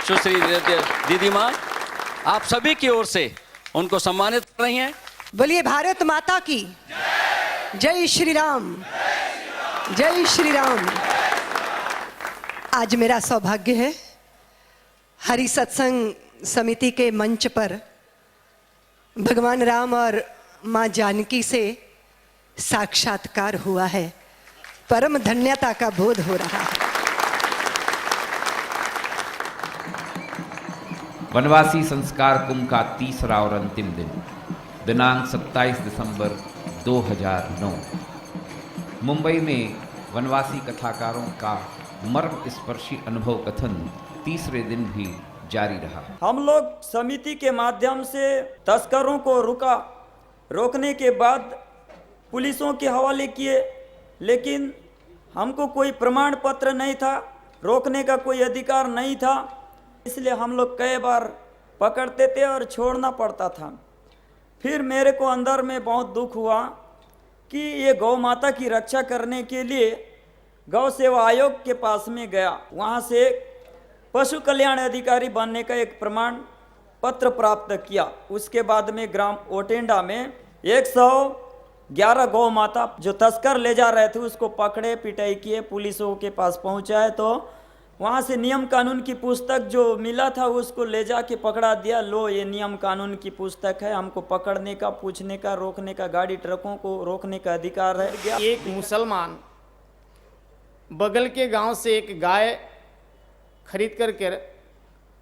सुश्री दीदी माँ, आप सभी की ओर से उनको सम्मानित कर रही हैं। बोलिए भारत माता की जय श्री राम, जय श्री राम। आज मेरा सौभाग्य है हरि सत्संग समिति के मंच पर भगवान राम और माँ जानकी से साक्षात्कार हुआ है। परम धन्यता का बोध हो रहा है। वनवासी संस्कार कुंभ का तीसरा और अंतिम दिन दिनांक 27 दिसंबर 2009 मुंबई में वनवासी कथाकारों का मर्म स्पर्शी अनुभव कथन तीसरे दिन भी जारी रहा। हम लोग समिति के माध्यम से तस्करों को रोकने के बाद पुलिसों के हवाले किए, लेकिन हमको कोई प्रमाण पत्र नहीं था, रोकने का कोई अधिकार नहीं था, इसलिए हम लोग कई बार पकड़ते थे और छोड़ना पड़ता था। फिर मेरे को अंदर में बहुत दुख हुआ कि ये गौ माता की रक्षा करने के लिए गौ सेवा आयोग के पास में गया। वहाँ से पशु कल्याण अधिकारी बनने का एक प्रमाण पत्र प्राप्त किया। उसके बाद में ग्राम ओटेंडा में 111 गौ माता जो तस्कर ले जा रहे थे उसको पकड़े, पिटाई किए, पुलिसों के पास पहुंचाए। तो वहाँ से नियम कानून की पुस्तक जो मिला था उसको ले जाके पकड़ा दिया। लो, ये नियम कानून की पुस्तक है, हमको पकड़ने का, पूछने का, रोकने का, गाड़ी ट्रकों को रोकने का अधिकार है। एक मुसलमान बगल के गांव से एक गाय खरीद करके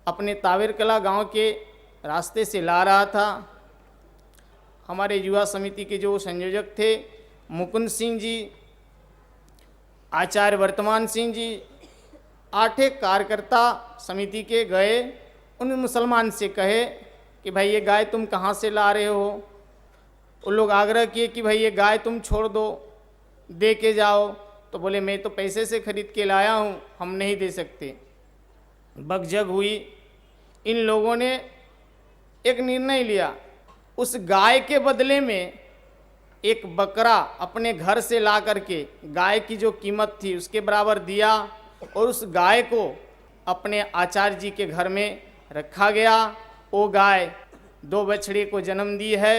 अपने तावेर कला गांव के रास्ते से ला रहा था। हमारे युवा समिति के जो संयोजक थे मुकुंद सिंह जी, आचार्य वर्तमान सिंह जी, 8 कार्यकर्ता समिति के गए। उन मुसलमान से कहे कि भाई ये गाय तुम कहाँ से ला रहे हो। उन लोग आग्रह किए कि भाई ये गाय तुम छोड़ दो, दे के जाओ। तो बोले मैं तो पैसे से खरीद के लाया हूँ, हम नहीं दे सकते। बकझक हुई। इन लोगों ने एक निर्णय लिया, उस गाय के बदले में एक बकरा अपने घर से ला करके गाय की जो कीमत थी उसके बराबर दिया और उस गाय को अपने आचार्य जी के घर में रखा गया। वो गाय 2 बछड़े को जन्म दी है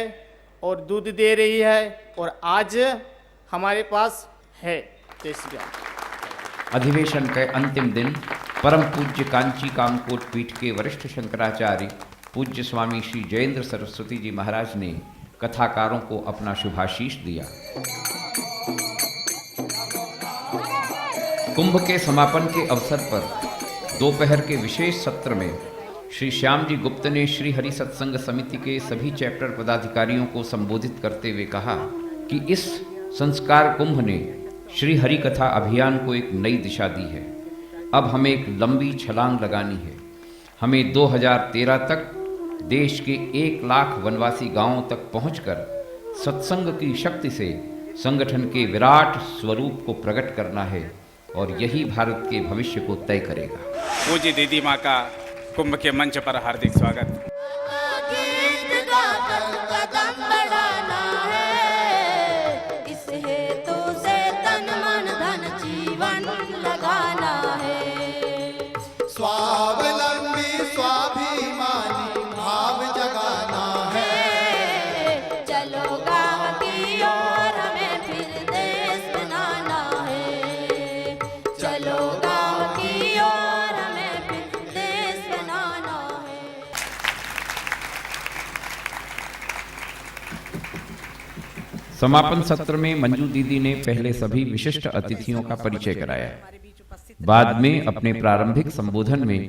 और दूध दे रही है और आज हमारे पास है। अधिवेशन के अंतिम दिन परम पूज्य कांची कामकोट पीठ के वरिष्ठ शंकराचार्य पूज्य स्वामी श्री जयेंद्र सरस्वती जी महाराज ने कथाकारों को अपना शुभाशीष दिया। कुंभ के समापन के अवसर पर दोपहर के विशेष सत्र में श्री श्याम जी गुप्त ने श्री हरि सत्संग समिति के सभी चैप्टर पदाधिकारियों को संबोधित करते हुए कहा कि इस संस्कार कुंभ ने श्री हरि कथा अभियान को एक नई दिशा दी है। अब हमें एक लंबी छलांग लगानी है। हमें 2013 तक देश के 1 लाख वनवासी गांवों तक पहुंचकर सत्संग की शक्ति से संगठन के विराट स्वरूप को प्रकट करना है और यही भारत के भविष्य को तय करेगा। पूज्य दीदी माँ का कुंभ के मंच पर हार्दिक स्वागत। समापन सत्र में मंजू दीदी ने पहले सभी विशिष्ट अतिथियों का परिचय कराया। बाद में अपने प्रारंभिक संबोधन में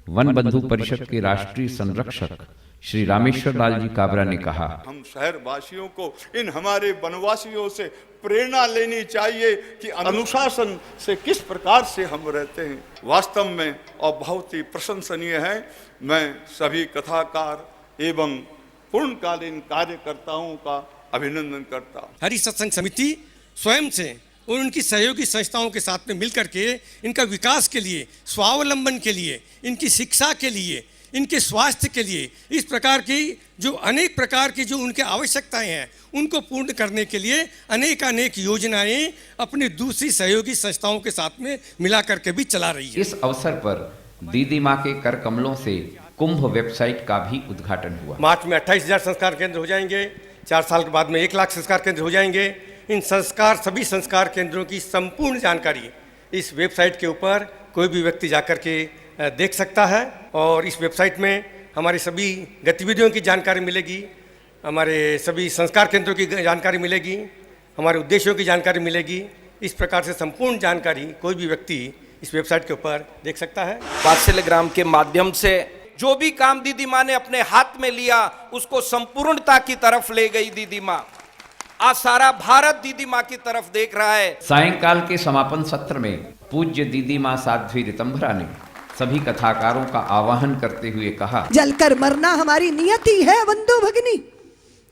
वन बंधु परिषद के राष्ट्रीय संरक्षक श्री रामेश्वर लाल जी काबरा ने कहा, हम शहर वासियों को, इन हमारे वनवासियों से प्रेरणा लेनी चाहिए कि अनुशासन से किस प्रकार से हम रहते हैं। वास्तव में और बहुत ही प्रशंसनीय है। मैं सभी कथाकार एवं पूर्णकालीन कार्यकर्ताओं का अभिनंदन करता हूं। हरि सत्संग समिति स्वयं से और उनकी सहयोगी संस्थाओं के साथ में मिलकर के इनका विकास के लिए, स्वावलंबन के लिए, इनकी शिक्षा के लिए, इनके स्वास्थ्य के लिए, इस प्रकार की जो अनेक प्रकार की जो उनके आवश्यकताएं हैं उनको पूर्ण करने के लिए अनेक योजनाएं अपनी दूसरी सहयोगी संस्थाओं के साथ में मिला करके भी चला रही है। इस अवसर पर दीदी माँ के कर कमलों से कुंभ वेबसाइट का भी उद्घाटन हुआ। मार्च में 28,000 संस्कार केंद्र हो जाएंगे, 4 साल के बाद में 1 लाख संस्कार केंद्र हो जाएंगे। इन सभी संस्कार केंद्रों की संपूर्ण जानकारी इस वेबसाइट के ऊपर कोई भी व्यक्ति जाकर के देख सकता है और इस वेबसाइट में हमारी सभी गतिविधियों की जानकारी मिलेगी, हमारे सभी संस्कार केंद्रों की जानकारी मिलेगी, हमारे उद्देश्यों की जानकारी मिलेगी। इस प्रकार से संपूर्ण जानकारी कोई भी व्यक्ति इस वेबसाइट के ऊपर देख सकता है। वात्सल्य ग्राम के माध्यम से जो भी काम दीदी माँ ने अपने हाथ में लिया उसको संपूर्णता की तरफ ले गई दीदी माँ। आज सारा भारत दीदी माँ की तरफ देख रहा है। सायंकाल के समापन सत्र में पूज्य दीदी माँ साध्वी ऋतंभरा ने सभी कथाकारों का आह्वान करते हुए कहा, जलकर मरना हमारी नियति है बंधु भगनी।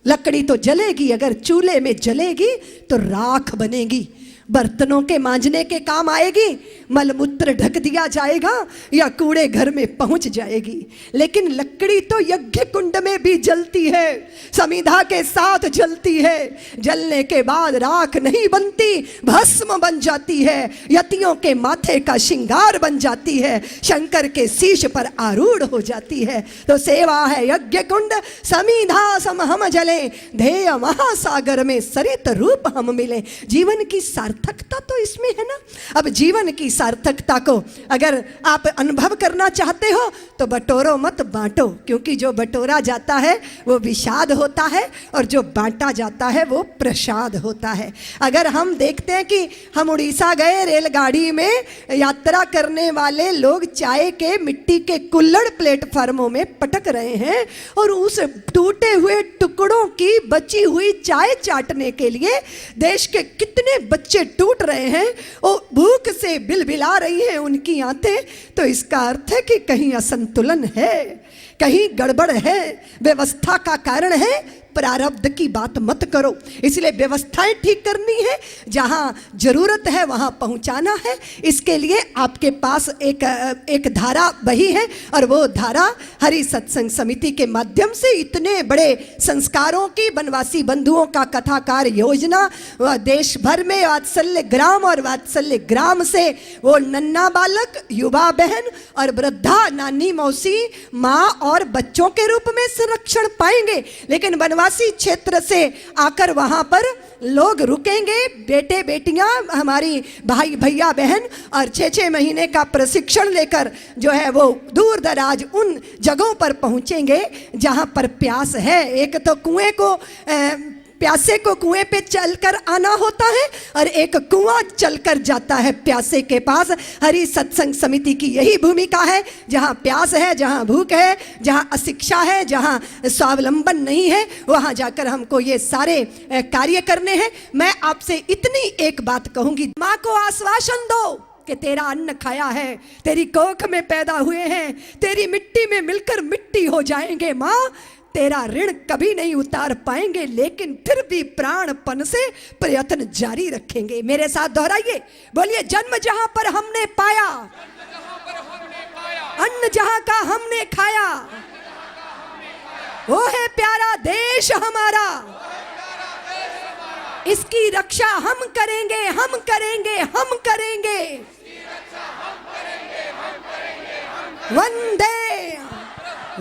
लकड़ी तो जलेगी, अगर चूल्हे में जलेगी तो राख बनेगी। बर्तनों के मांजने के काम आएगी, मलमूत्र ढक दिया जाएगा या कूड़े घर में पहुंच जाएगी। लेकिन लकड़ी तो यज्ञ कुंड में भी जलती है, समिधा के साथ जलती है। जलने के बाद राख नहीं बनती, भस्म बन जाती है, यतियों के माथे का श्रृंगार बन जाती है, शंकर के शीश पर आरूढ़ हो जाती है। तो सेवा है यज्ञ कुंड, समिधा सम हम जले, ध्येय महासागर में सरित रूप हम मिले। जीवन की सार्थकता तो इसमें है ना। अब जीवन की सार्थकता को अगर आप अनुभव करना चाहते हो तो बटोरो मत बांटो, क्योंकि जो बटोरा जाता है वो विषाद होता है और जो बांटा जाता है वो प्रसाद होता है। अगर हम देखते हैं कि हम उड़ीसा गए, रेलगाड़ी में यात्रा करने वाले लोग चाय के मिट्टी के कुल्हड़ प्लेटफार्मों में पटक रहे हैं और उस टूटे हुए टुकड़ों की बची हुई चाय चाटने के लिए देश के कितने बच्चे टूट रहे हैं, वो भूख से बिलबिला रही हैं उनकी आंखें। तो इसका अर्थ है कि कहीं असंतुलन है, कहीं गड़बड़ है, व्यवस्था का कारण है। प्रारब्ध की बात मत करो, इसलिए व्यवस्थाएं ठीक करनी है, जहां जरूरत है वहां पहुंचाना है। इसके लिए आपके पास एक धारा बही है और वो धारा हरि सत्संग समिति के माध्यम से इतने बड़े संस्कारों की वनवासी बंधुओं का कथाकार योजना देश भर में वात्सल्य ग्राम और वात्सल्य ग्राम से वो नन्ना बालक, युवा बहन और वृद्धा नानी मौसी, माँ और बच्चों के रूप में संरक्षण पाएंगे। लेकिन वनवासी क्षेत्र से आकर वहां पर लोग रुकेंगे, बेटे बेटियां, हमारी भाई भैया बहन, और 6-6 महीने का प्रशिक्षण लेकर जो है वो दूर दराज उन जगहों पर पहुंचेंगे जहां पर प्यास है। एक तो कुएं को प्यासे को कुएं पे चलकर आना होता है और एक कुआं चलकर जाता है प्यासे के पास। हरि सत्संग समिति की यही भूमिका है, जहां प्यास है, जहां भूख है, जहां अशिक्षा है, जहां स्वावलंबन नहीं है, वहां जाकर हमको ये सारे कार्य करने हैं। मैं आपसे इतनी एक बात कहूंगी, माँ को आश्वासन दो कि तेरा अन्न खाया है, तेरी कोख में पैदा हुए हैं, तेरी मिट्टी में मिलकर मिट्टी हो जाएंगे। माँ तेरा ऋण कभी नहीं उतार पाएंगे, लेकिन फिर भी प्राणपन से प्रयत्न जारी रखेंगे। मेरे साथ दोहराइए, बोलिए, जन्म जहां पर हमने पाया, अन्न जहां का हमने खाया, वो है प्यारा देश हमारा। इसकी रक्षा हम करेंगे, हम करेंगे, हम करेंगे। वंदे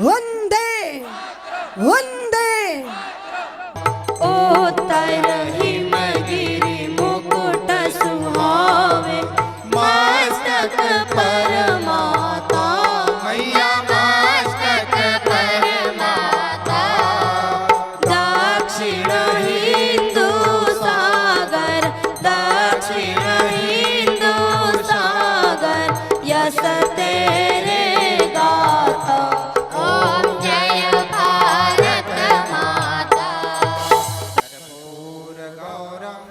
वंदे वंदे। उत्तर हिमगिरि मुकुट सुहावे, मस्तक पर माता मैया, मस्तक पर माता। दक्षिण हिंदू सागर, दक्षिण हिंदू सागर, यस तेरे गाता। ओम जय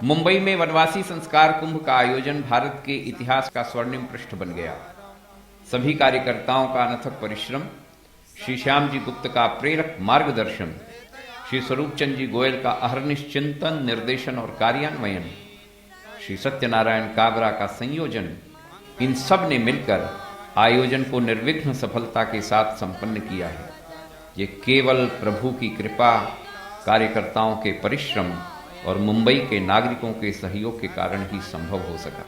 मुंबई में वनवासी संस्कार कुंभ का आयोजन भारत के इतिहास का स्वर्णिम पृष्ठ बन गया। सभी कार्यकर्ताओं का अनथक परिश्रम, श्री श्याम जी गुप्त का प्रेरक मार्गदर्शन, श्री स्वरूप चंद जी गोयल का अहर्निश चिंतन, निर्देशन और कार्यान्वयन, श्री सत्यनारायण काबरा का संयोजन, इन सब ने मिलकर आयोजन को निर्विघ्न सफलता के साथ संपन्न किया है। ये केवल प्रभु की कृपा, कार्यकर्ताओं के परिश्रम और मुंबई के नागरिकों के सहयोग के कारण ही संभव हो सका।